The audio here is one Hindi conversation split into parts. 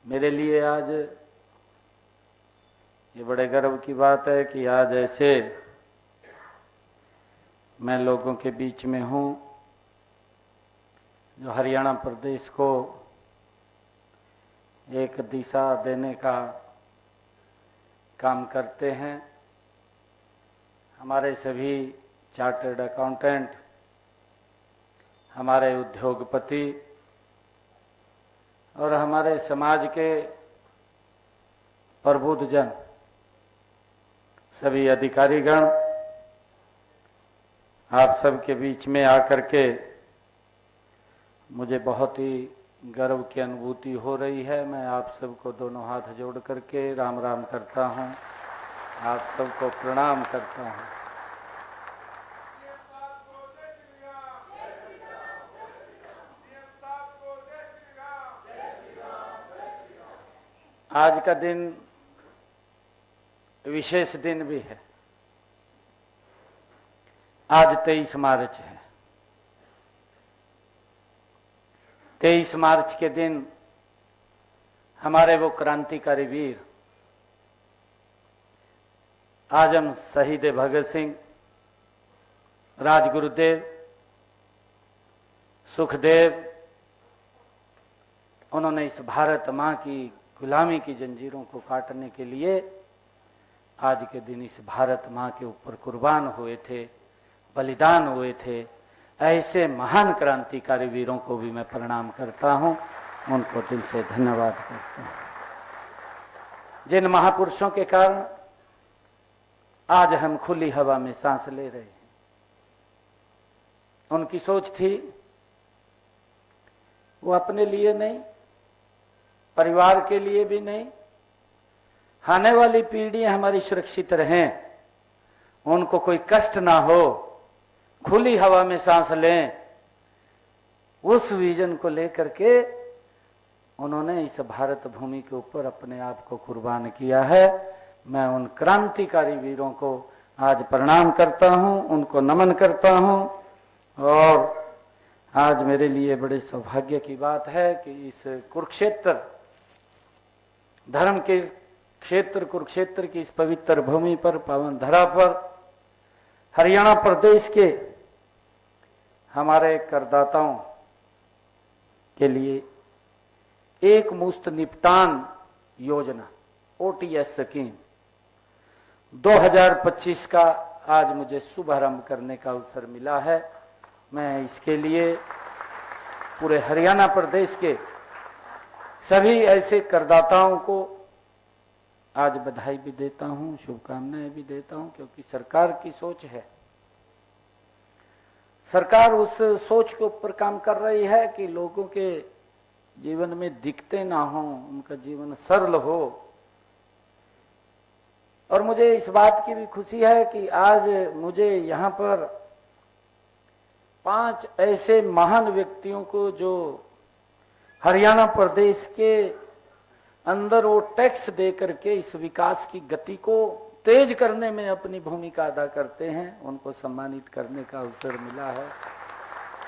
मेरे लिए आज ये बड़े गर्व की बात है कि आज ऐसे मैं लोगों के बीच में हूं जो हरियाणा प्रदेश को एक दिशा देने का काम करते हैं। हमारे सभी चार्टर्ड अकाउंटेंट, हमारे उद्योगपति और हमारे समाज के प्रबुद्धजन, सभी अधिकारीगण आप सबके बीच में आकर के मुझे बहुत ही गर्व की अनुभूति हो रही है। मैं आप सबको दोनों हाथ जोड़ करके राम राम करता हूं, आप सबको प्रणाम करता हूं। आज का दिन विशेष दिन भी है। आज 23 मार्च है। 23 मार्च के दिन हमारे वो क्रांतिकारी वीर आजम शहीद भगत सिंह, राजगुरुदेव, सुखदेव, उन्होंने इस भारत मां की गुलामी की जंजीरों को काटने के लिए आज के दिन इस भारत मां के ऊपर कुर्बान हुए थे, बलिदान हुए थे। ऐसे महान क्रांतिकारी वीरों को भी मैं प्रणाम करता हूं, उनको दिल से धन्यवाद करता हूं। जिन महापुरुषों के कारण आज हम खुली हवा में सांस ले रहे हैं, उनकी सोच थी वो अपने लिए नहीं, परिवार के लिए भी नहीं, आने वाली पीढ़ियां हमारी सुरक्षित रहें, उनको कोई कष्ट ना हो, खुली हवा में सांस लें, उस विजन को लेकर के उन्होंने इस भारत भूमि के ऊपर अपने आप को कुर्बान किया है। मैं उन क्रांतिकारी वीरों को आज प्रणाम करता हूं, उनको नमन करता हूं। और आज मेरे लिए बड़े सौभाग्य की बात है कि इस कुरुक्षेत्र, धर्म के क्षेत्र कुरुक्षेत्र की इस पवित्र भूमि पर, पावन धरा पर, हरियाणा प्रदेश के हमारे करदाताओं के लिए एक मुश्त निपटान योजना ओटीएस स्कीम 2025 का आज मुझे शुभारंभ करने का अवसर मिला है। मैं इसके लिए पूरे हरियाणा प्रदेश के सभी ऐसे करदाताओं को आज बधाई भी देता हूं, शुभकामनाएं भी देता हूं, क्योंकि सरकार की सोच है। सरकार उस सोच के ऊपर काम कर रही है कि लोगों के जीवन में दिक्कतें ना हो, उनका जीवन सरल हो। और मुझे इस बात की भी खुशी है कि आज मुझे यहां पर 5 ऐसे महान व्यक्तियों को, जो हरियाणा प्रदेश के अंदर वो टैक्स दे करके इस विकास की गति को तेज करने में अपनी भूमिका अदा करते हैं, उनको सम्मानित करने का अवसर मिला है।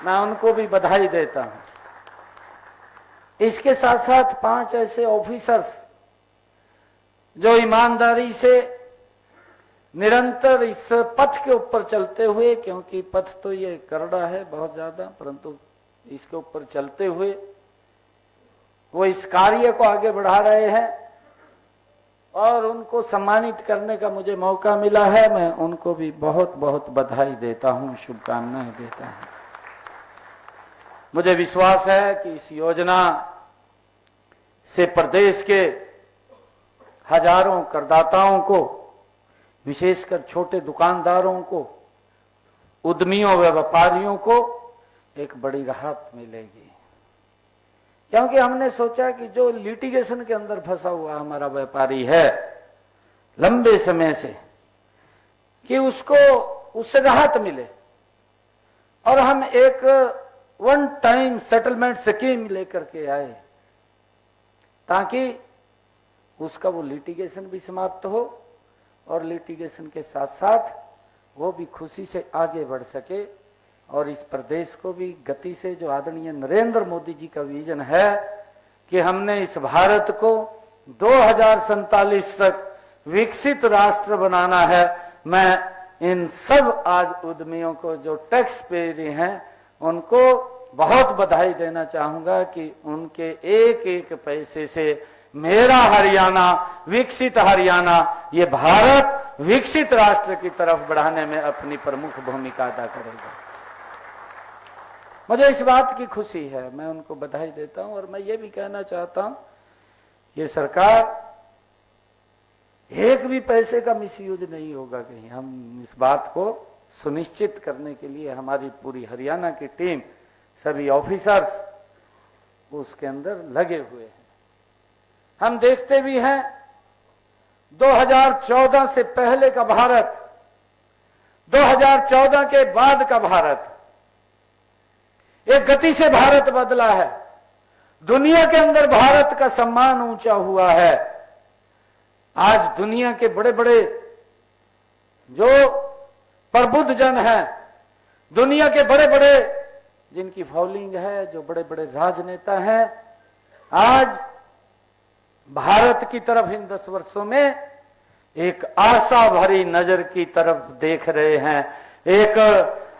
मैं उनको भी बधाई देता हूं। इसके साथ साथ 5 ऐसे ऑफिसर्स जो ईमानदारी से निरंतर इस पथ के ऊपर चलते हुए, क्योंकि पथ तो ये करड़ा है बहुत ज्यादा, परंतु इसके ऊपर चलते हुए वो इस कार्य को आगे बढ़ा रहे हैं और उनको सम्मानित करने का मुझे मौका मिला है। मैं उनको भी बहुत बहुत बधाई देता हूं, शुभकामनाएं देता हूं। मुझे विश्वास है कि इस योजना से प्रदेश के हजारों करदाताओं को, विशेषकर छोटे दुकानदारों को, उद्यमियों व व्यापारियों को एक बड़ी राहत मिलेगी। क्योंकि हमने सोचा कि जो लिटिगेशन के अंदर फंसा हुआ हमारा व्यापारी है लंबे समय से, कि उसको उससे राहत मिले और हम एक वन टाइम सेटलमेंट स्कीम लेकर के आए, ताकि उसका वो लिटिगेशन भी समाप्त हो और लिटिगेशन के साथ साथ वो भी खुशी से आगे बढ़ सके और इस प्रदेश को भी गति से, जो आदरणीय नरेंद्र मोदी जी का विजन है कि हमने इस भारत को 2047 तक विकसित राष्ट्र बनाना है। मैं इन सब आज उद्यमियों को जो टैक्स पेयर हैं उनको बहुत बधाई देना चाहूंगा कि उनके एक एक पैसे से मेरा हरियाणा, विकसित हरियाणा, ये भारत विकसित राष्ट्र की तरफ बढ़ाने में अपनी प्रमुख भूमिका अदा करेगा। मुझे इस बात की खुशी है, मैं उनको बधाई देता हूं। और मैं ये भी कहना चाहता हूं, ये सरकार एक भी पैसे का मिसयूज नहीं होगा कहीं। हम इस बात को सुनिश्चित करने के लिए हमारी पूरी हरियाणा की टीम, सभी ऑफिसर्स उसके अंदर लगे हुए हैं। हम देखते भी हैं 2014 से पहले का भारत, 2014 के बाद का भारत, एक गति से भारत बदला है। दुनिया के अंदर भारत का सम्मान ऊंचा हुआ है। आज दुनिया के बड़े बड़े जो प्रबुद्ध जन हैं, दुनिया के बड़े बड़े जिनकी फॉलोइंग है, जो बड़े बड़े राजनेता हैं, आज भारत की तरफ इन 10 वर्षों में एक आशा भरी नजर की तरफ देख रहे हैं। एक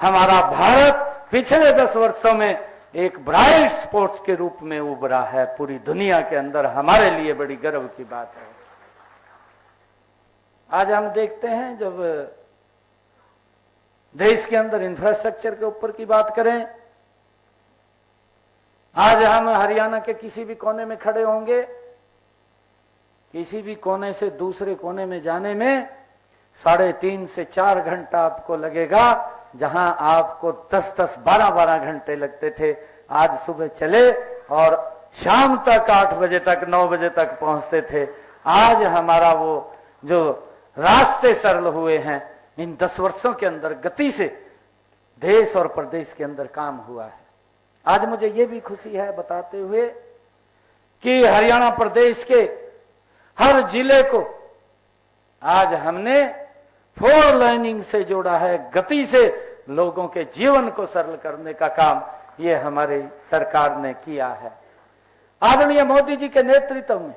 हमारा भारत पिछले 10 वर्षों में एक ब्राइट स्पॉट के रूप में उभरा है पूरी दुनिया के अंदर। हमारे लिए बड़ी गर्व की बात है। आज हम देखते हैं, जब देश के अंदर इंफ्रास्ट्रक्चर के ऊपर की बात करें, आज हम हरियाणा के किसी भी कोने में खड़े होंगे, किसी भी कोने से दूसरे कोने में जाने में 3.5 से 4 घंटा आपको लगेगा। जहां आपको 10-10, 12-12 घंटे लगते थे, आज सुबह चले और शाम तक 8 बजे तक, 9 बजे तक पहुंचते थे। आज हमारा वो जो रास्ते सरल हुए हैं, इन 10 वर्षों के अंदर गति से देश और प्रदेश के अंदर काम हुआ है। आज मुझे ये भी खुशी है बताते हुए कि हरियाणा प्रदेश के हर जिले को आज हमने 4 लाइनिंग से जोड़ा है। गति से लोगों के जीवन को सरल करने का काम ये हमारी सरकार ने किया है। आदरणीय मोदी जी के नेतृत्व में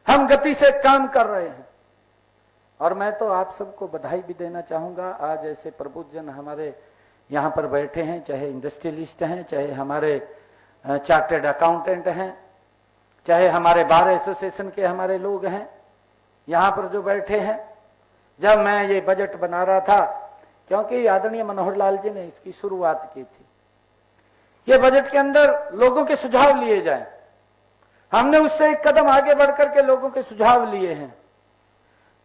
हम गति से काम कर रहे हैं। और मैं तो आप सबको बधाई भी देना चाहूंगा। आज ऐसे प्रबुद्ध जन हमारे यहाँ पर बैठे हैं, चाहे इंडस्ट्रियलिस्ट हैं, चाहे हमारे चार्टर्ड अकाउंटेंट हैं, चाहे हमारे बार एसोसिएशन के हमारे लोग हैं, यहाँ पर जो बैठे हैं। जब मैं ये बजट बना रहा था, क्योंकि आदरणीय मनोहर लाल जी ने इसकी शुरुआत की थी, ये बजट के अंदर लोगों के सुझाव लिए जाए, हमने उससे एक कदम आगे बढ़कर के लोगों के सुझाव लिए हैं।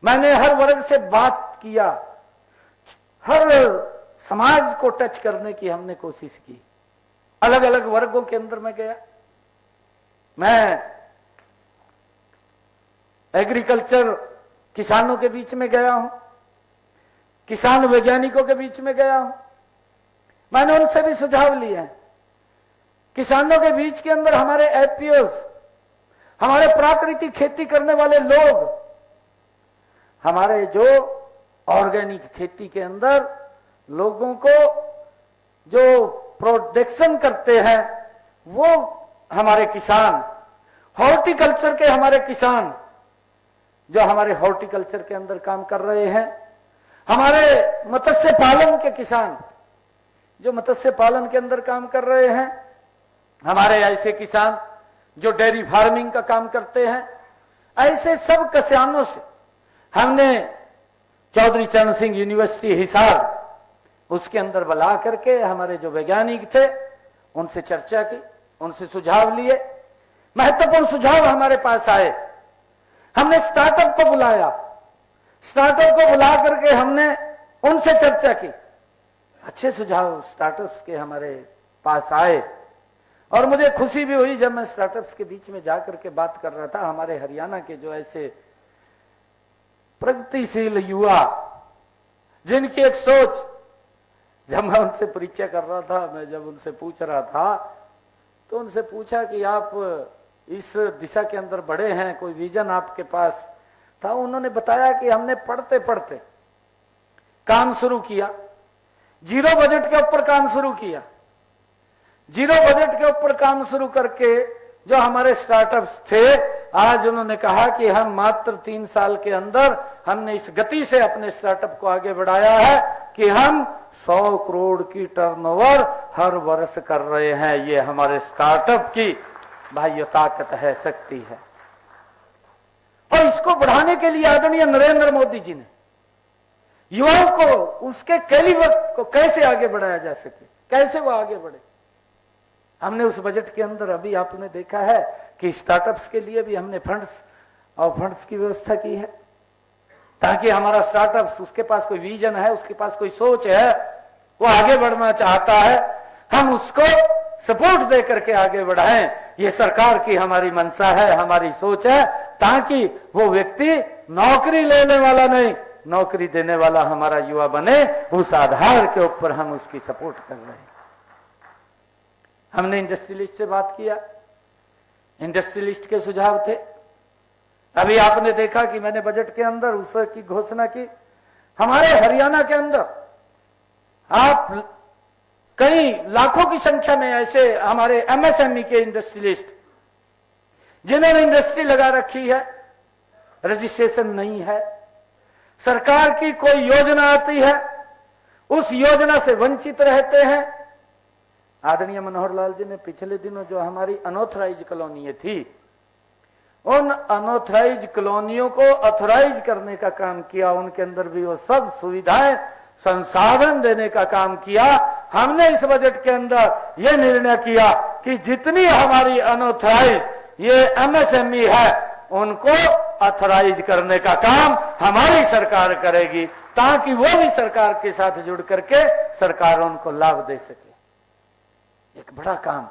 मैंने हर वर्ग से बात किया, हर समाज को टच करने की हमने कोशिश की। अलग अलग वर्गों के अंदर मैं गया, मैं एग्रीकल्चर किसानों के बीच में गया हूं, किसान वैज्ञानिकों के बीच में गया हूं, मैंने उनसे भी सुझाव लिए हैं। किसानों के बीच के अंदर हमारे एफपीओस, हमारे प्राकृतिक खेती करने वाले लोग, हमारे जो ऑर्गेनिक खेती के अंदर लोगों को जो प्रोडक्शन करते हैं, वो हमारे किसान, हॉर्टिकल्चर के हमारे किसान जो हमारे हॉर्टिकल्चर के अंदर काम कर रहे हैं, हमारे मत्स्य पालन के किसान जो मत्स्य पालन के अंदर काम कर रहे हैं, हमारे ऐसे किसान जो डेयरी फार्मिंग का काम करते हैं, ऐसे सब किसानों से हमने चौधरी चरण सिंह यूनिवर्सिटी हिसार उसके अंदर बुला करके हमारे जो वैज्ञानिक थे उनसे चर्चा की, उनसे सुझाव लिए। महत्वपूर्ण सुझाव हमारे पास आए। हमने स्टार्टअप को बुलाया, स्टार्टअप को बुला करके हमने उनसे चर्चा की। अच्छे सुझाव स्टार्टअप्स के हमारे पास आए और मुझे खुशी भी हुई जब मैं स्टार्टअप्स के बीच में जाकर के बात कर रहा था। हमारे हरियाणा के जो ऐसे प्रगतिशील युवा जिनकी एक सोच, जब मैं उनसे परिचय कर रहा था, मैं जब उनसे पूछ रहा था तो उनसे पूछा कि आप इस दिशा के अंदर बढ़े हैं, कोई विजन आपके पास था? उन्होंने बताया कि हमने पढ़ते पढ़ते काम शुरू किया, जीरो बजट के ऊपर काम शुरू किया, जीरो बजट के ऊपर काम शुरू करके जो हमारे स्टार्टअप्स थे, आज उन्होंने कहा कि हम मात्र 3 साल के अंदर हमने इस गति से अपने स्टार्टअप को आगे बढ़ाया है कि हम 100 करोड़ की टर्नओवर हर वर्ष कर रहे हैं। ये हमारे स्टार्टअप की भाइयों ताकत है, शक्ति है। और इसको बढ़ाने के लिए आदरणीय नरेंद्र मोदी जी ने युवाओं को उसके कैलिबर को कैसे आगे बढ़ाया जा सके, कैसे वो आगे बढ़े, हमने उस बजट के अंदर अभी आपने देखा है कि स्टार्टअप्स के लिए भी हमने फंड्स की व्यवस्था की है, ताकि हमारा स्टार्टअप्स, उसके पास कोई विजन है, उसके पास कोई सोच है, वो आगे बढ़ना चाहता है, हम उसको सपोर्ट दे करके आगे बढ़ाएं। ये सरकार की हमारी मंशा है, हमारी सोच है, ताकि वो व्यक्ति नौकरी लेने वाला नहीं, नौकरी देने वाला हमारा युवा बने। उस आधार के ऊपर हम उसकी सपोर्ट कर रहे हैं। हमने इंडस्ट्रियलिस्ट से बात किया, इंडस्ट्रियलिस्ट के सुझाव थे। अभी आपने देखा कि मैंने बजट के अंदर उसकी घोषणा की। हमारे हरियाणा के अंदर आप कई लाखों की संख्या में ऐसे हमारे एमएसएमई के इंडस्ट्रियलिस्ट जिन्होंने इंडस्ट्री लगा रखी है, रजिस्ट्रेशन नहीं है, सरकार की कोई योजना आती है उस योजना से वंचित रहते हैं। आदरणीय मनोहर लाल जी ने पिछले दिनों जो हमारी अनऑथराइज कॉलोनी थी, उन अनऑथराइज कॉलोनियों को ऑथराइज करने का काम किया, उनके अंदर भी वो सब सुविधाएं, संसाधन देने का काम किया। हमने इस बजट के अंदर यह निर्णय किया कि जितनी हमारी अनऑथराइज ये एमएसएमई है, उनको ऑथराइज करने का काम हमारी सरकार करेगी, ताकि वो भी सरकार के साथ जुड़ करके सरकार उनको लाभ दे सके। एक बड़ा काम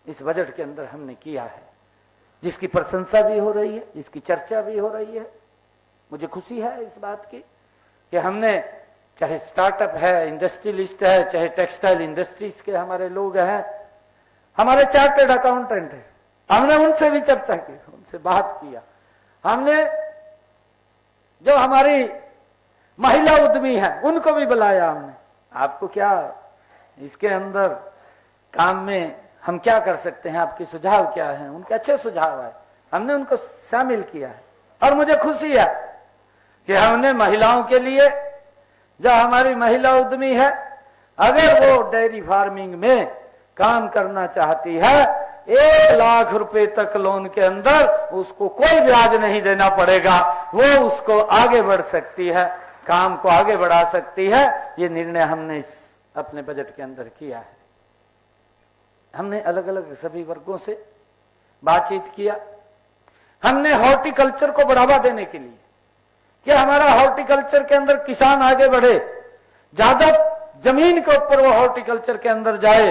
इस बजट के अंदर हमने किया है, जिसकी प्रशंसा भी हो रही है, जिसकी चर्चा भी हो रही है। मुझे खुशी है इस बात की कि हमने, चाहे स्टार्टअप है, इंडस्ट्रियलिस्ट है, चाहे टेक्सटाइल इंडस्ट्रीज के हमारे लोग हैं, हमारे चार्टर्ड अकाउंटेंट है, हमने उनसे भी चर्चा की, उनसे बात किया। हमने जो हमारी महिला उद्यमी है उनको भी बुलाया हमने। आपको क्या इसके अंदर काम में हम क्या कर सकते हैं, आपके सुझाव क्या हैं? उनके अच्छे सुझाव है, हमने उनको शामिल किया है। और मुझे खुशी है कि हमने महिलाओं के लिए, जो हमारी महिला उद्यमी है, अगर वो डेयरी फार्मिंग में काम करना चाहती है, 1 लाख रुपए तक लोन के अंदर उसको कोई ब्याज नहीं देना पड़ेगा, वो उसको आगे बढ़ सकती है, काम को आगे बढ़ा सकती है। ये निर्णय हमने इस अपने बजट के अंदर किया है। हमने अलग अलग सभी वर्गों से बातचीत किया। हमने हॉर्टिकल्चर को बढ़ावा देने के लिए कि हमारा हॉर्टिकल्चर के अंदर किसान आगे बढ़े, ज्यादा जमीन के ऊपर वो हॉर्टिकल्चर के अंदर जाए।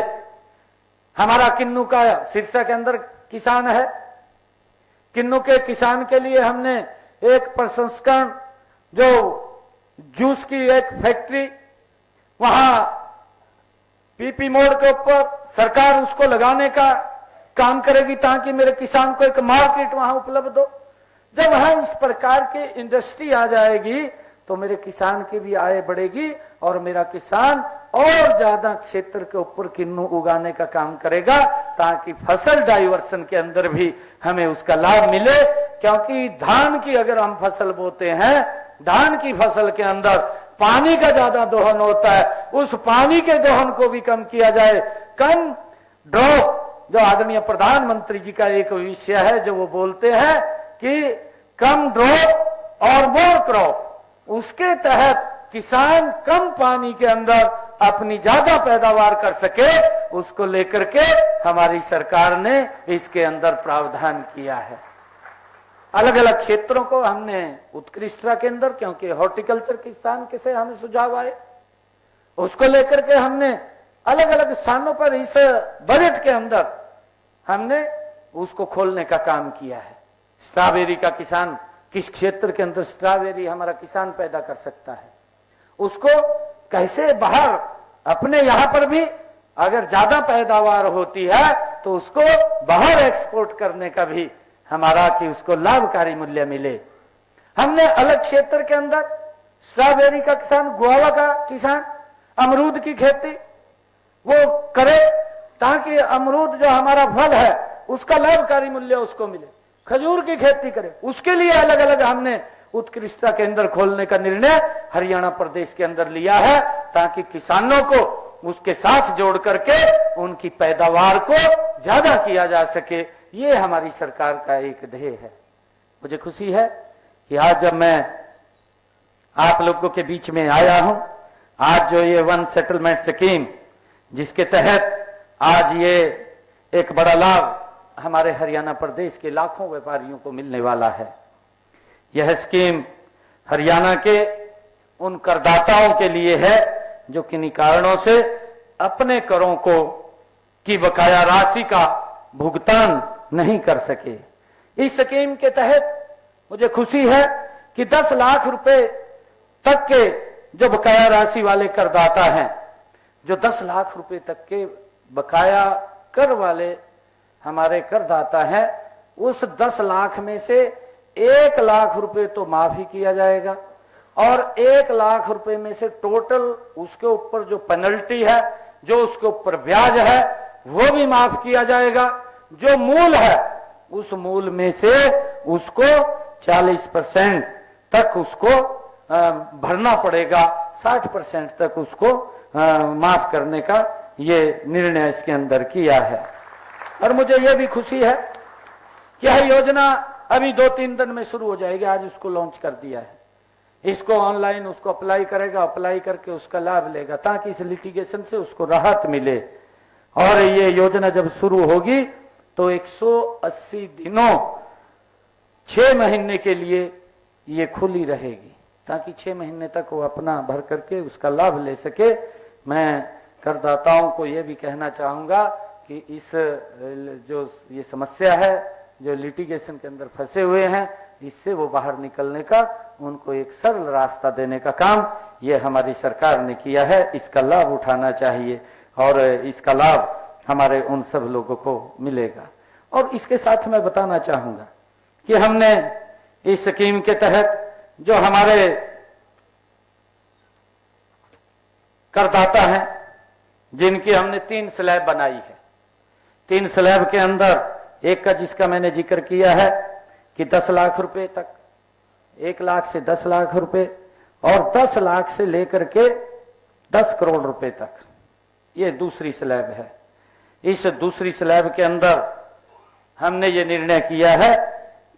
हमारा किन्नू का सिरसा के अंदर किसान है, किन्नू के किसान के लिए हमने एक प्रसंस्करण, जो जूस की एक फैक्ट्री, वहां पीपी मोड़ के ऊपर सरकार उसको लगाने का काम करेगी, ताकि मेरे किसान को एक मार्केट वहां उपलब्ध हो। जब वहां इस प्रकार की इंडस्ट्री आ जाएगी तो मेरे किसान की भी आय बढ़ेगी और मेरा किसान और ज्यादा क्षेत्र के ऊपर किन्नू उगाने का काम करेगा, ताकि फसल डाइवर्सन के अंदर भी हमें उसका लाभ मिले। क्योंकि धान की अगर हम फसल बोते हैं, धान की फसल के अंदर पानी का ज्यादा दोहन होता है, उस पानी के दोहन को भी कम किया जाए। कम ड्रॉप, जो आदरणीय प्रधानमंत्री जी का एक विषय है, जो वो बोलते हैं कि कम ड्रॉप और मोर क्रॉप, उसके तहत किसान कम पानी के अंदर अपनी ज्यादा पैदावार कर सके, उसको लेकर के हमारी सरकार ने इसके अंदर प्रावधान किया है। अलग अलग क्षेत्रों को हमने उत्कृष्टता के अंदर, क्योंकि हॉर्टिकल्चर किसान के से हमें सुझाव आए, उसको लेकर के हमने अलग अलग स्थानों पर इस बजट के अंदर हमने उसको खोलने का काम किया है। स्ट्रॉबेरी का किसान, किस क्षेत्र के अंदर स्ट्रॉबेरी हमारा किसान पैदा कर सकता है, उसको कैसे बाहर, अपने यहां पर भी अगर ज्यादा पैदावार होती है तो उसको बाहर एक्सपोर्ट करने का भी हमारा, कि उसको लाभकारी मूल्य मिले। हमने अलग क्षेत्र के अंदर स्ट्रॉबेरी का किसान, गुआवा का किसान, अमरूद की खेती वो करे, ताकि अमरूद जो हमारा फल है उसका लाभकारी मूल्य उसको मिले, खजूर की खेती करे, उसके लिए अलग अलग हमने उत्कृष्टता केंद्र खोलने का निर्णय हरियाणा प्रदेश के अंदर लिया है, ताकि किसानों को उसके साथ जोड़ करके उनकी पैदावार को ज्यादा किया जा सके। ये हमारी सरकार का एक ध्येय है। मुझे खुशी है कि आज जब मैं आप लोगों के बीच में आया हूं, आज जो ये वन सेटलमेंट स्कीम जिसके तहत आज ये एक बड़ा लाभ हमारे हरियाणा प्रदेश के लाखों व्यापारियों को मिलने वाला है। यह स्कीम हरियाणा के उन करदाताओं के लिए है जो किन्हीं कारणों से अपने करों को की बकाया राशि का भुगतान नहीं कर सके। इस स्कीम के तहत मुझे खुशी है कि 10 लाख रुपए तक के जो बकाया राशि वाले करदाता हैं, जो 10 लाख रुपए तक के बकाया कर वाले हमारे करदाता हैं, उस 10 लाख में से 1 लाख रुपए तो माफ ही किया जाएगा और 1 लाख रुपए में से टोटल उसके ऊपर जो पेनल्टी है, जो उसके ऊपर ब्याज है, वो भी माफ किया जाएगा। जो मूल है उस मूल में से उसको 40% तक उसको भरना पड़ेगा, 60% तक उसको माफ करने का ये निर्णय इसके अंदर किया है। और मुझे यह भी खुशी है कि यह योजना अभी 2-3 दिन में शुरू हो जाएगी। आज उसको लॉन्च कर दिया है, इसको ऑनलाइन उसको अप्लाई करेगा, अप्लाई करके उसका लाभ लेगा, ताकि इस लिटिगेशन से उसको राहत मिले। और ये योजना जब शुरू होगी तो 180 दिनों 6 महीने के लिए ये खुली रहेगी, ताकि 6 महीने तक वो अपना भर करके उसका लाभ ले सके। मैं करदाताओं को ये भी कहना चाहूंगा कि इस जो ये समस्या है, जो लिटिगेशन के अंदर फंसे हुए हैं, इससे वो बाहर निकलने का उनको एक सरल रास्ता देने का काम ये हमारी सरकार ने किया है। इसका लाभ उठाना चाहिए और इसका लाभ हमारे उन सब लोगों को मिलेगा। और इसके साथ मैं बताना चाहूंगा कि हमने इस स्कीम के तहत जो हमारे करदाता हैं, जिनकी हमने 3 स्लैब बनाई है, 3 स्लैब के अंदर एक का जिसका मैंने जिक्र किया है कि 10 लाख रुपए तक, 1 लाख से 10 लाख रुपए और 10 लाख से लेकर के 10 करोड़ रुपए तक, ये दूसरी स्लैब है। इस दूसरी स्लैब के अंदर हमने ये निर्णय किया है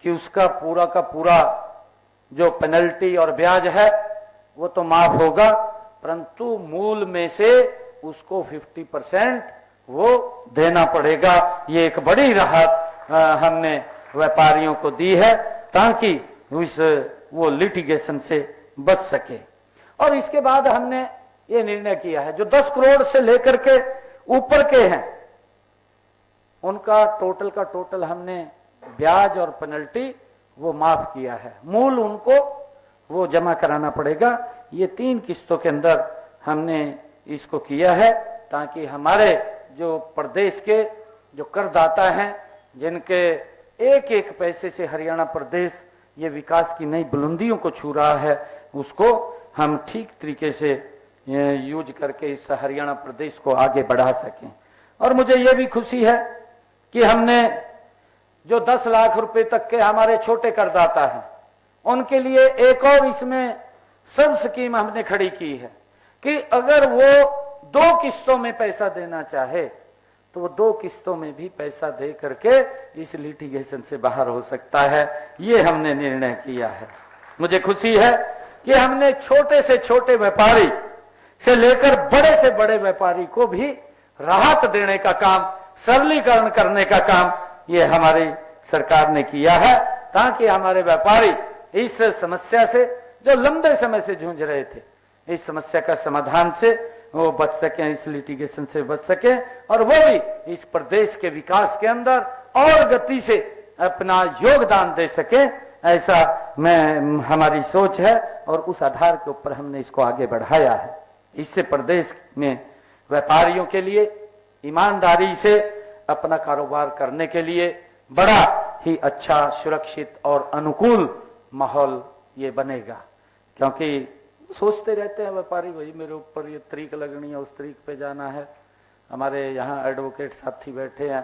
कि उसका पूरा का पूरा जो पेनल्टी और ब्याज है वो तो माफ होगा, परंतु मूल में से उसको 50% वो देना पड़ेगा। ये एक बड़ी राहत हमने व्यापारियों को दी है, ताकि वो लिटिगेशन से बच सके। और इसके बाद हमने ये निर्णय किया है जो 10 करोड़ से लेकर के ऊपर के हैं, उनका टोटल का टोटल हमने ब्याज और पेनल्टी वो माफ किया है, मूल उनको वो जमा कराना पड़ेगा। ये 3 किस्तों के अंदर हमने इसको किया है, ताकि हमारे जो प्रदेश के जो करदाता हैं, जिनके एक एक पैसे से हरियाणा प्रदेश ये विकास की नई बुलंदियों को छू रहा है, उसको हम ठीक तरीके से यूज करके इस हरियाणा प्रदेश को आगे बढ़ा सकें। और मुझे ये भी खुशी है कि हमने जो 10 लाख रुपए तक के हमारे छोटे करदाता हैं, उनके लिए एक और इसमें सब स्कीम हमने खड़ी की है कि अगर वो 2 किस्तों में पैसा देना चाहे तो वो 2 किस्तों में भी पैसा दे करके इस लिटिगेशन से बाहर हो सकता है। ये हमने निर्णय किया है। मुझे खुशी है कि हमने छोटे से छोटे व्यापारी से लेकर बड़े से बड़े व्यापारी को भी राहत देने का काम, सरलीकरण करने का काम ये हमारी सरकार ने किया है, ताकि हमारे व्यापारी इस समस्या से जो लंबे समय से जूझ रहे थे, इस समस्या का समाधान से वो बच सके, इस लिटिगेशन से बच सके, और वो भी इस प्रदेश के विकास के अंदर और गति से अपना योगदान दे सके। ऐसा हमारी सोच है और उस आधार के ऊपर हमने इसको आगे बढ़ाया है। इससे प्रदेश में व्यापारियों के लिए ईमानदारी से अपना कारोबार करने के लिए बड़ा ही अच्छा, सुरक्षित और अनुकूल माहौल ये बनेगा। क्योंकि सोचते रहते हैं व्यापारी, भाई मेरे ऊपर ये तरीक लगनी है, उस तरीक पे जाना है। हमारे यहाँ एडवोकेट साथी बैठे हैं,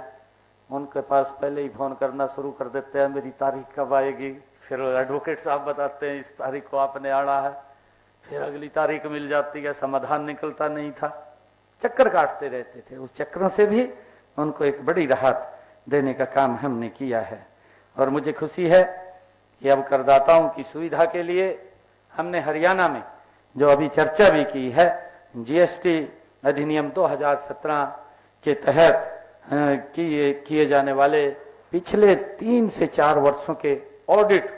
उनके पास पहले ही फोन करना शुरू कर देते हैं, मेरी तारीख कब आएगी। फिर एडवोकेट साहब बताते हैं इस तारीख को आपने आना है, फिर अगली तारीख मिल जाती है, समाधान निकलता नहीं था, चक्कर काटते रहते थे। उस चक्रों से भी उनको एक बड़ी राहत देने का काम हमने किया है। और मुझे खुशी है कि अब करदाताओं की सुविधा के लिए हमने हरियाणा में जो अभी चर्चा भी की है, जीएसटी अधिनियम 2017 के तहत किए जाने वाले पिछले 3 से 4 वर्षों के ऑडिट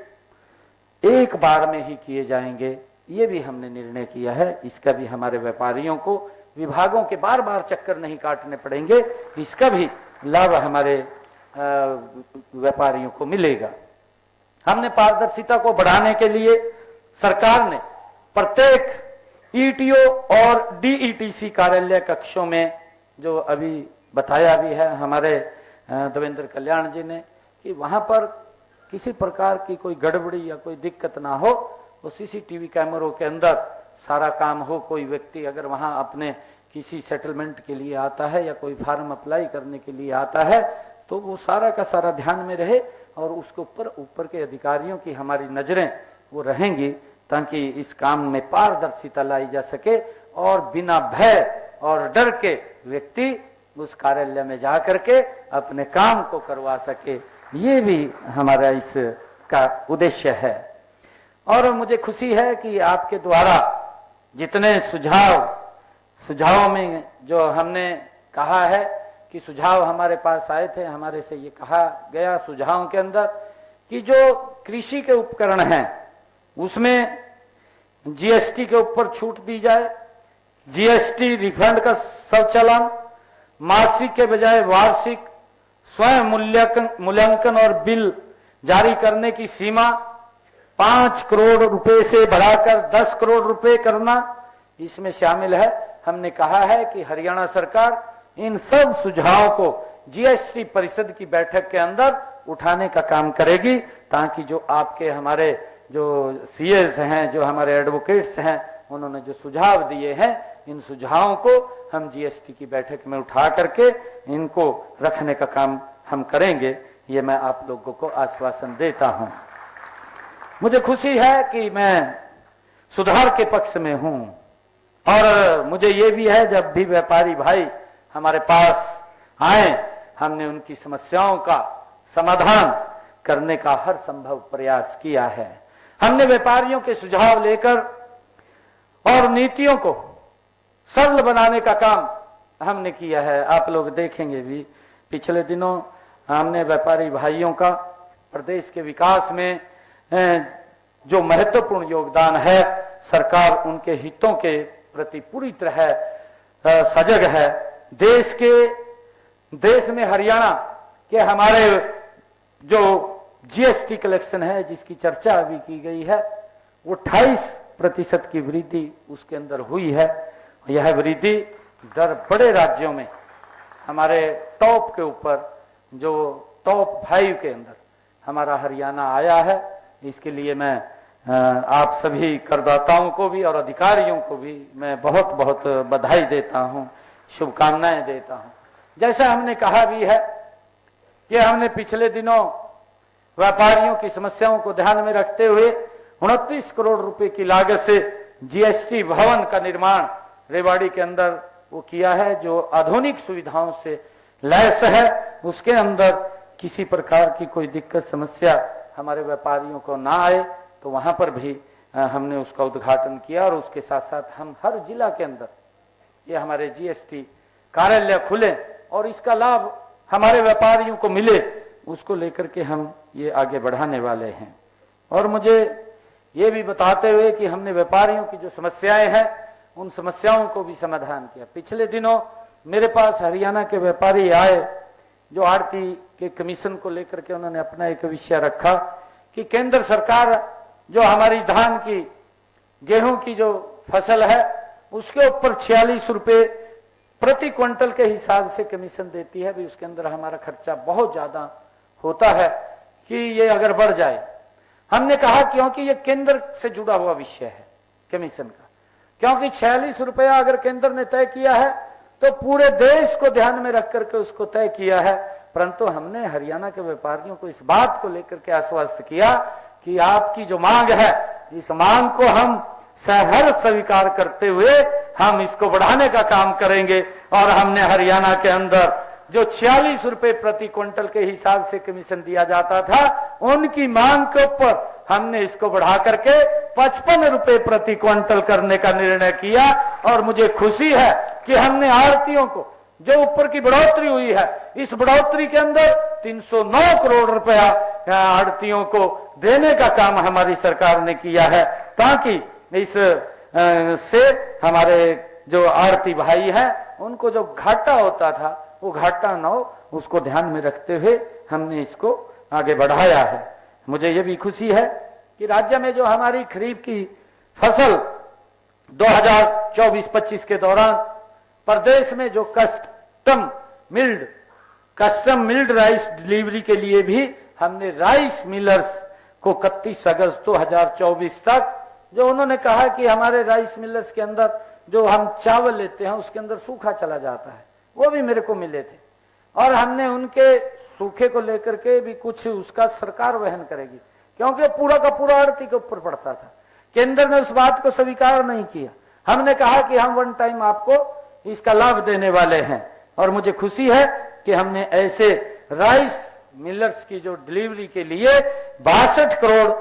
एक बार में ही किए जाएंगे, ये भी हमने निर्णय किया है। इसका भी हमारे व्यापारियों को विभागों के बार बार चक्कर नहीं काटने पड़ेंगे, इसका भी लाभ हमारे व्यापारियों को मिलेगा। हमने पारदर्शिता को बढ़ाने के लिए सरकार ने प्रत्येक ईटीओ और डीईटीसी कार्यालय कक्षों में, जो अभी बताया भी है हमारे देवेंद्र कल्याण जी ने, कि वहां पर किसी प्रकार की कोई गड़बड़ी या कोई दिक्कत ना हो, वो सीसीटीवी कैमरों के अंदर सारा काम हो। कोई व्यक्ति अगर वहां अपने किसी सेटलमेंट के लिए आता है या कोई फार्म अप्लाई करने के लिए आता है, तो वो सारा का सारा ध्यान में रहे और उसके ऊपर के अधिकारियों की हमारी नजरें वो रहेंगी, ताकि इस काम में पारदर्शिता लाई जा सके और बिना भय और डर के व्यक्ति उस कार्यालय में जा करके अपने काम को करवा सके। ये भी हमारा इसका उद्देश्य है। और मुझे खुशी है कि आपके द्वारा जितने सुझाव में जो हमने कहा है कि सुझाव हमारे पास आए थे, हमारे से ये कहा गया सुझावों के अंदर कि जो कृषि के उपकरण हैं उसमें जीएसटी के ऊपर छूट दी जाए, जीएसटी रिफंड का स्वचालन, मासिक के बजाय वार्षिक स्वयं मूल्यांकन और बिल जारी करने की सीमा 5 करोड़ रुपए से बढ़ाकर 10 करोड़ रुपए करना इसमें शामिल है। हमने कहा है कि हरियाणा सरकार इन सब सुझावों को जीएसटी परिषद की बैठक के अंदर उठाने का काम करेगी, ताकि जो आपके हमारे जो सीएस हैं, जो हमारे एडवोकेट्स हैं, उन्होंने जो सुझाव दिए हैं, इन सुझावों को हम जीएसटी की बैठक में उठा करके इनको रखने का काम हम करेंगे। ये मैं आप लोगों को आश्वासन देता हूं। मुझे खुशी है कि मैं सुधार के पक्ष में हूं, और मुझे ये भी है जब भी व्यापारी भाई हमारे पास आए, हमने उनकी समस्याओं का समाधान करने का हर संभव प्रयास किया है। हमने व्यापारियों के सुझाव लेकर और नीतियों को सरल बनाने का काम हमने किया है। आप लोग देखेंगे भी, पिछले दिनों हमने व्यापारी भाइयों का प्रदेश के विकास में जो महत्वपूर्ण योगदान है, सरकार उनके हितों के प्रति पूरी तरह सजग है। देश में हरियाणा के हमारे जो जीएसटी कलेक्शन है, जिसकी चर्चा अभी की गई है, वो 28% की वृद्धि उसके अंदर हुई है। यह वृद्धि दर बड़े राज्यों में हमारे टॉप के ऊपर, जो टॉप 5 के अंदर हमारा हरियाणा आया है। इसके लिए मैं आप सभी करदाताओं को भी और अधिकारियों को भी मैं बहुत बहुत बधाई देता हूं, शुभकामनाएं देता हूं। जैसा हमने कहा भी है कि हमने पिछले दिनों व्यापारियों की समस्याओं को ध्यान में रखते हुए 29 करोड़ रुपए की लागत से जीएसटी भवन का निर्माण रेवाड़ी के अंदर वो किया है, जो आधुनिक सुविधाओं से लैस है। उसके अंदर किसी प्रकार की कोई दिक्कत समस्या हमारे व्यापारियों को ना आए, तो वहां पर भी हमने उसका उद्घाटन किया। और उसके साथ साथ हम हर जिला के अंदर ये हमारे जीएसटी कार्यालय खुले और इसका लाभ हमारे व्यापारियों को मिले, उसको लेकर के हम ये आगे बढ़ाने वाले हैं। और मुझे ये भी बताते हुए कि हमने व्यापारियों की जो समस्याएं हैं, उन समस्याओं को भी समाधान किया। पिछले दिनों मेरे पास हरियाणा के व्यापारी आए, जो आड़ती के कमीशन को लेकर के उन्होंने अपना एक विषय रखा कि केंद्र सरकार जो हमारी धान की, गेहूं की जो फसल है, उसके ऊपर 46 रुपए प्रति क्विंटल के हिसाब से कमीशन देती है। भी उसके अंदर हमारा खर्चा बहुत ज्यादा होता है कि ये अगर बढ़ जाए। हमने कहा क्योंकि ये केंद्र से जुड़ा हुआ विषय है कमीशन का, क्योंकि 46 रुपया अगर केंद्र ने तय किया है तो पूरे देश को ध्यान में रख करके उसको तय किया है। परंतु हमने हरियाणा के व्यापारियों को इस बात को लेकर के आश्वस्त किया कि आपकी जो मांग है, इस मांग को हम सहर्ष स्वीकार करते हुए हम इसको बढ़ाने का काम करेंगे। और हमने हरियाणा के अंदर जो 46 रुपए प्रति क्विंटल के हिसाब से कमीशन दिया जाता था, उनकी मांग के ऊपर हमने इसको बढ़ा करके 55 रुपए प्रति क्विंटल करने का निर्णय किया। और मुझे खुशी है कि हमने आढ़तियों को जो ऊपर की बढ़ोतरी हुई है, इस बढ़ोतरी के अंदर 309 करोड़ रुपया आढ़तियों को देने का काम हमारी सरकार ने किया है, ताकि इस से हमारे जो आढ़ती भाई हैं उनको जो घाटा होता था वो घाटा न हो, उसको ध्यान में रखते हुए हमने इसको आगे बढ़ाया है। मुझे ये भी खुशी है कि राज्य में जो हमारी खरीफ की फसल 2024-25 के दौरान प्रदेश में जो कस्टम मिल्ड राइस डिलीवरी के लिए भी हमने राइस मिलर्स को 31 अगस्त 2024 तक, जो उन्होंने कहा कि हमारे राइस मिलर्स के अंदर जो हम चावल लेते हैं उसके अंदर सूखा चला जाता है, वो भी मेरे को मिले थे। और हमने उनके सूखे को लेकर के भी कुछ उसका सरकार वहन करेगी, क्योंकि पूरा का पूरा आढ़ती के ऊपर पड़ता था। केंद्र ने उस बात को स्वीकार नहीं किया। हमने कहा कि हम वन टाइम आपको इसका लाभ देने वाले हैं। और मुझे खुशी है कि हमने ऐसे राइस मिलर्स की जो डिलीवरी के लिए 62 करोड़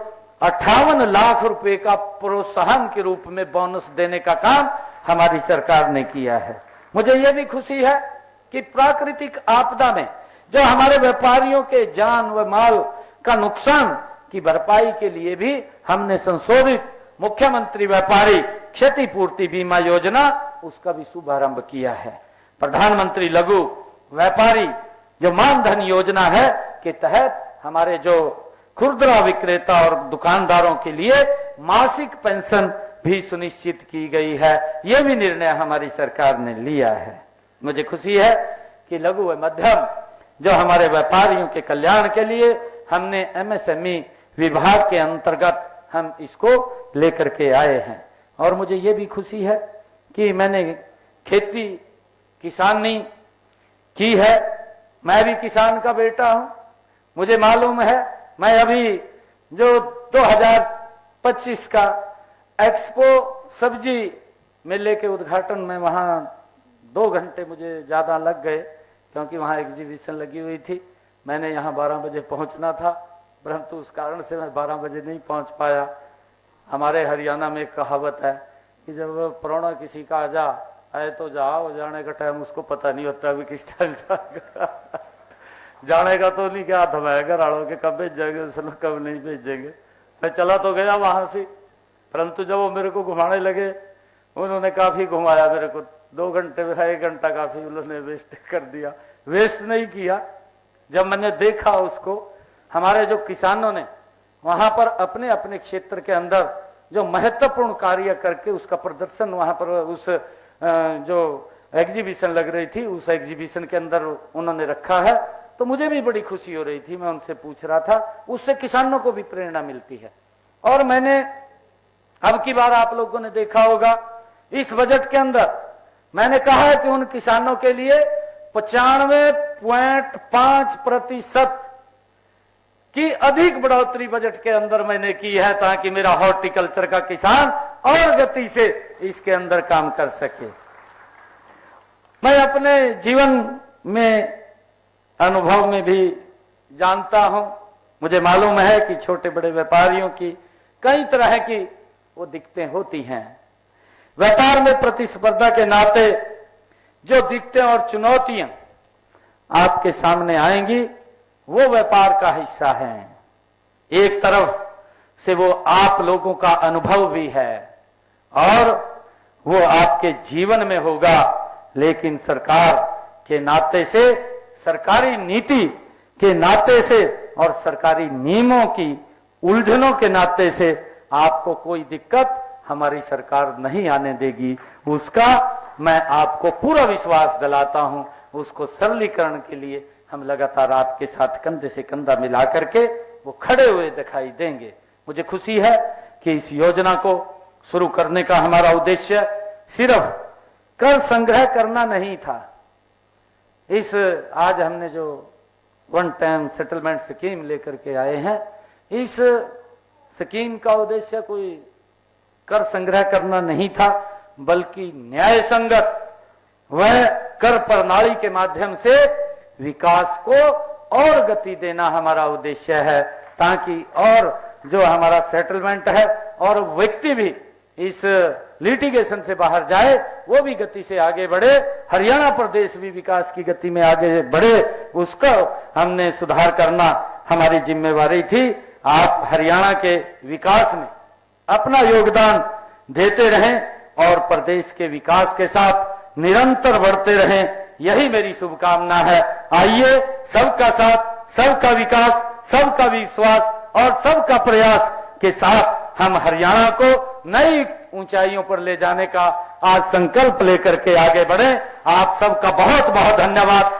58 लाख रुपए का प्रोत्साहन के रूप में बोनस देने का काम हमारी सरकार ने किया है। मुझे यह भी खुशी है कि प्राकृतिक आपदा में जो हमारे व्यापारियों के जान व माल का नुकसान की भरपाई के लिए भी हमने संशोधित मुख्यमंत्री व्यापारी क्षतिपूर्ति बीमा योजना, उसका भी शुभारंभ किया है। प्रधानमंत्री लघु व्यापारी जो मानधन योजना है के तहत हमारे जो खुदरा विक्रेता और दुकानदारों के लिए मासिक पेंशन भी सुनिश्चित की गई है। यह भी निर्णय हमारी सरकार ने लिया है। मुझे खुशी है कि लघु व मध्यम जो हमारे व्यापारियों के कल्याण के लिए हमने एमएसएमई विभाग के अंतर्गत हम इसको लेकर के आए हैं। और मुझे ये भी खुशी है कि मैंने खेती किसानी की है। मैं भी किसान का बेटा हूं। मुझे मालूम है, मैं अभी जो 2025 का एक्सपो सब्जी मेले के उद्घाटन में वहां 2 घंटे मुझे ज्यादा लग गए, क्योंकि वहां एग्जीबिशन लगी हुई थी। मैंने यहाँ 12 बजे पहुंचना था, परंतु उस कारण से मैं 12 बजे नहीं पहुंच पाया। हमारे हरियाणा में एक कहावत है कि जब प्रोणा किसी का आए तो जाओ, जाने का टाइम उसको पता नहीं होता अभी किस टाइम जाएगा। जाने का तो नहीं क्या था, घर वालों के कब भेज जाएंगे, कब नहीं भेजेंगे। मैं चला तो गया वहां से, परंतु जब वो मेरे को घुमाने लगे, उन्होंने काफी घुमाया मेरे को। 2 घंटे में 1 घंटा काफी उन्होंने वेस्ट कर दिया। वेस्ट नहीं किया। जब मैंने देखा उसको, हमारे जो किसानों ने वहां पर अपने अपने क्षेत्र के अंदर जो महत्वपूर्ण कार्य करके उसका प्रदर्शन वहां पर उस जो एग्जीबिशन लग रही थी, उस एग्जीबिशन के अंदर उन्होंने रखा है, तो मुझे भी बड़ी खुशी हो रही थी। मैं उनसे पूछ रहा था, उससे किसानों को भी प्रेरणा मिलती है। और मैंने अब की बार आप लोगों ने देखा होगा, इस बजट के अंदर मैंने कहा है कि उन किसानों के लिए 95.5% की अधिक बढ़ोतरी बजट के अंदर मैंने की है, ताकि मेरा हॉर्टिकल्चर का किसान और गति से इसके अंदर काम कर सके। मैं अपने जीवन में अनुभव में भी जानता हूं, मुझे मालूम है कि छोटे बड़े व्यापारियों की कई तरह की वो दिक्कतें होती हैं। व्यापार में प्रतिस्पर्धा के नाते जो दिक्कतें और चुनौतियां आपके सामने आएंगी, वो व्यापार का हिस्सा है। एक तरफ से वो आप लोगों का अनुभव भी है और वो आपके जीवन में होगा, लेकिन सरकार के नाते से, सरकारी नीति के नाते से और सरकारी नियमों की उलझनों के नाते से आपको कोई दिक्कत हमारी सरकार नहीं आने देगी। उसका मैं आपको पूरा विश्वास दिलाता हूं। उसको सरलीकरण के लिए हम लगातार आपके साथ कंधे से कंधा मिला करके वो खड़े हुए दिखाई देंगे। मुझे खुशी है कि इस योजना को शुरू करने का हमारा उद्देश्य सिर्फ कर संग्रह करना नहीं था। आज हमने जो वन टाइम सेटलमेंट स्कीम लेकर के आए हैं। इस स्कीम का उद्देश्य कोई कर संग्रह करना नहीं था, बल्कि न्याय संगत वह कर प्रणाली के माध्यम से विकास को और गति देना हमारा उद्देश्य है, ताकि और जो हमारा सेटलमेंट है और व्यक्ति भी इस लिटिगेशन से बाहर जाए, वो भी गति से आगे बढ़े, हरियाणा प्रदेश भी विकास की गति में आगे बढ़े, उसका हमने सुधार करना हमारी जिम्मेवारी थी। आप हरियाणा के विकास में अपना योगदान देते रहें और प्रदेश के विकास के साथ निरंतर बढ़ते रहें, यही मेरी शुभकामना है। आइए, सबका साथ, सबका विकास, सबका विश्वास और सबका प्रयास के साथ हम हरियाणा को नई ऊंचाइयों पर ले जाने का आज संकल्प लेकर के आगे बढ़े। आप सबका बहुत बहुत धन्यवाद।